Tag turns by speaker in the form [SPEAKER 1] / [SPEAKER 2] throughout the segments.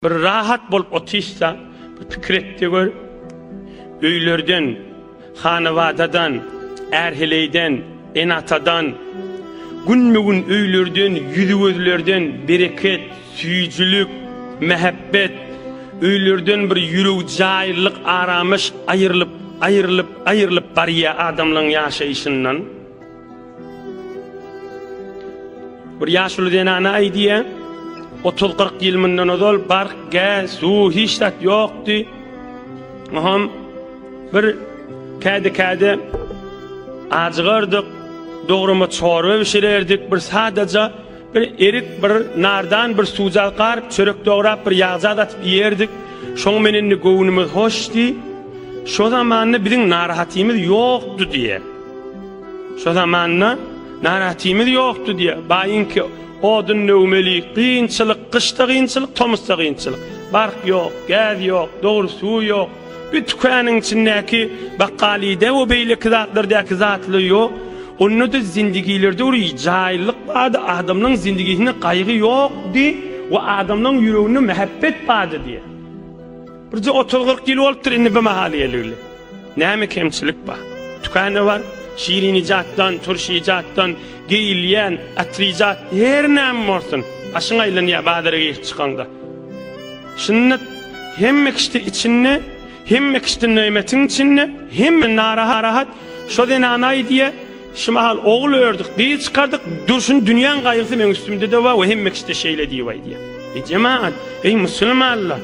[SPEAKER 1] bir rahat bolup otýsa, bir pikir etdi gör. Öýlerden, hanawadadan, erheleyden, enatadan, günmügün öýlerden, ýüzgözlerden bereket, süýjülük, mehebbet, öýlerden bir ýüreg jaýlyk, aramış aýrylyp barýa adamlaryň ýaşaýşyndan. Bir ýaşuly denana aýdýa, 30-40 ýyl mundan ozal bark, gaz, suw hiç zat ýokdy. Aham bir käde ajgyrdyk, dogruma çorba bişirerdik, bir sadaja bir erik, bir nardan, bir suwjal garp, çörek dograp, bir ýagzat atyp ýerdik. Şoň menen göwnümüz hoşdy. Şo zamanny biziň narahatymyz ýokdy diýe. Şo zamanny narahatymyz ýokdy diýe. Baýynki odun nöwmeli, kynçylyk, kışda kynçylyk, tomuzda kynçylyk. Bark ýok, gaz ýok, dogry suw ýok. Bütkäniň içindäki bakkalyda we beýleki zatlardäki zatly ýok. Onu da zindigilerde jaýlyk bady, adamlaryň zindigisine gaýgy ýokdy we adamlaryň ýüregine mehebbet bady diýe. Birje 30-40 ýyl bolupdyr indi bu mahaliyeli. Näme kemçilik bar? Tükany bar, şirin ijatdan, turşy ijatdan, geýilýän, atrijat, her näme bolsun. Aşyň aýlanýa badara geçip çykanda. Şunny hemme kişi içinde, hemme kişi nimetin içinde, hemme narahat, şo denana diýe, şumahal oğul ördük, diýip çykardyk, durşun dünýäň gaýrysy men üstümde de bar, we hemme kişi şeýle diýip diýe. Cemaat, ey musulmanlar,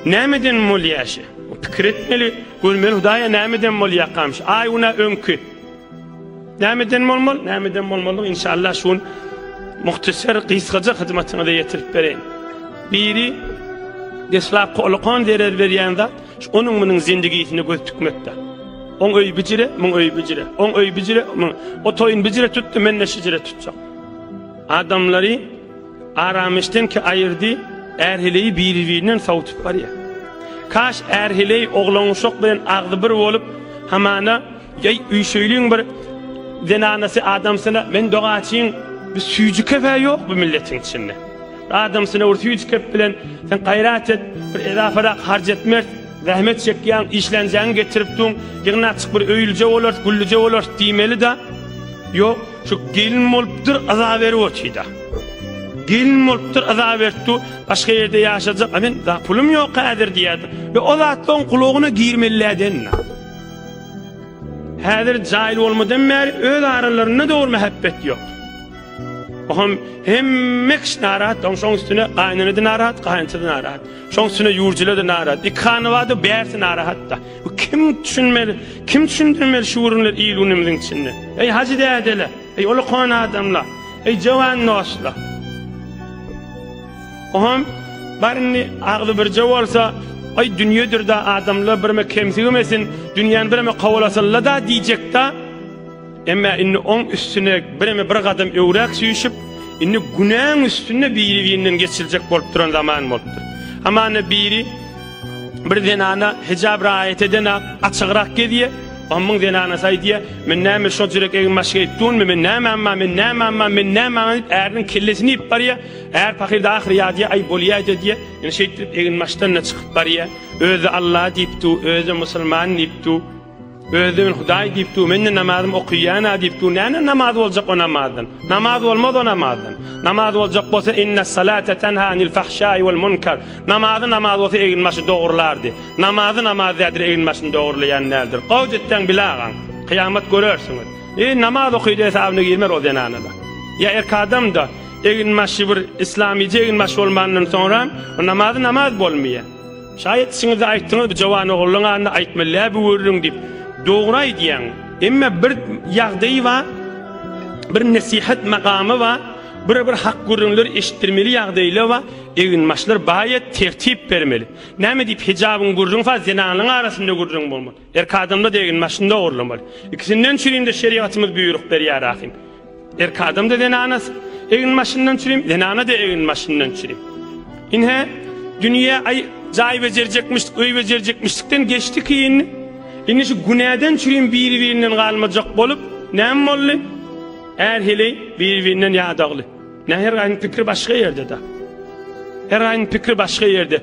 [SPEAKER 1] nämeden mol ýaşy? Pikir etmeli, görmeli Hudaýa nämeden mol ýakamyş? Ay una öňkü. Nämeden molmol? Nämeden molmolyk inşallah şun muhtasar gysgaja hyzmatyňa da ýetirip bereň. Biri deslap golqan derer berýände, onuň munyň zindigisini göz tükmekde. On öý bijire, muň öý bijire. On öý bijire, o toýun bijire tutdy, men neşijire tutjak. Adamlary aramışdan ki aýyrdy, erheleyi bir-birinden sawutyp barýar. Kaş erheley oglanyşok bilen agdy bir bolup, hamana ýa üýşeýliň bir denanasy adamsyna men dogaçyň bir süýjü kefe ýok bu milletiň içinde. Adamsyna ur süýjü kep bilen sen gaýrat et, bir edafara harj etmer, rahmet çekýän işlenjäň getiripdiň, ýygyna açyk bir öýülje bolar, güllüje bolar diýmeli da. Ýok, şu gelin bolupdyr, azap berip otýda. Gelin bolupdyr, azap beripdi, başga ýerde ýaşajak, men da pulum ýok häzir diýdi. Ve o zatlaryň kulagyna girmelilerden. Häzir jaýl bolmadan bäri öz aralaryna dogry mehebbet ýok. Oham hemme kişi narahat, şoň üstüne gaýnany da narahat, gaýnçy da narahat. Şoň üstüne ýurjylar da narahat. Ikanywada bärsi narahat da. Kim düşünmeli, kim düşündirmeli şu urunlar ýylgynymyzyň içinde? Ey hacı dädele, ey olaqan adamlar, ey jawan noslar. Oham barny agly bir jawolsa, ay dünýädir da adamlar birme kemsigemesin, dünýäni birme gawlasalar da diýjek da. Emma inni on üstüne birme bir gadam öwrak süýüşip, inni günäň üstüne biri-birinden geçiljek bolup duran zaman bolupdyr. Hamana biri bir denana hijab raýat eden açygyrak gelýär. Amyň denana saýdýa, men näme şo jürek egin maşga etdinmi, men näme ärdin kellesini ip barýar. Är pakirde ahir ýadyýa, ay bolýar diýe, ýene şeýtip egin maşdan çykyp barýar. Özü Allah diýipdi, özü musulman diýipdi. Özü Hudaý diýipdi, men namazym okuyýan diýipdi. Näme namaz boljak o namazdan? Namaz bolmaz o namazdan. Namaz boljak bolsa inna salata tanha anil fahşai wal munkar. Namaz bolsa egin maşy dogrulardy. Namaz ýadyr egin maşyny dogurlaýan nädir? Gowjetden bilagan, kıyamet görersiňiz. Namaz okuydy hesabyna girmer o denanada. Ya erkadam da egin maşy bir islamice egin maşy bolmandan sonra namaz bolmaýar. Şayet siňiz aýtdyňyz bir jawan ogluňa aýtmaly bu wurrun diýip dogry aýdýan. Emma bir ýagdaý bar, bir nasihat maqamy bar, bir hak gurrunlar eşitdirmeli ýagdaýlar bar. Egin maşlar baýat tertip bermeli. Näme diýip hijabyň gurrun fa zinanyň arasynda gurrun bolmaly. Erkadamda egin maşynda ogurlamaly. İkisinden çürinde şeriatymyz buyruk berýär ahim. Erkadamda denanas egin maşyndan çürüm, denana da egin maşyndan çürüm. Inhe dünýä ay jaý bejerjekmişlik, öý bejerjekmişlikden geçdi kiýin. Indi şu günäden çürüm biri-birinden galmajak bolup, näme boldy? Erheley biri-birinden ýadagly. Her gaýny pikir başga ýerde da. Her gaýny pikir başga ýerde.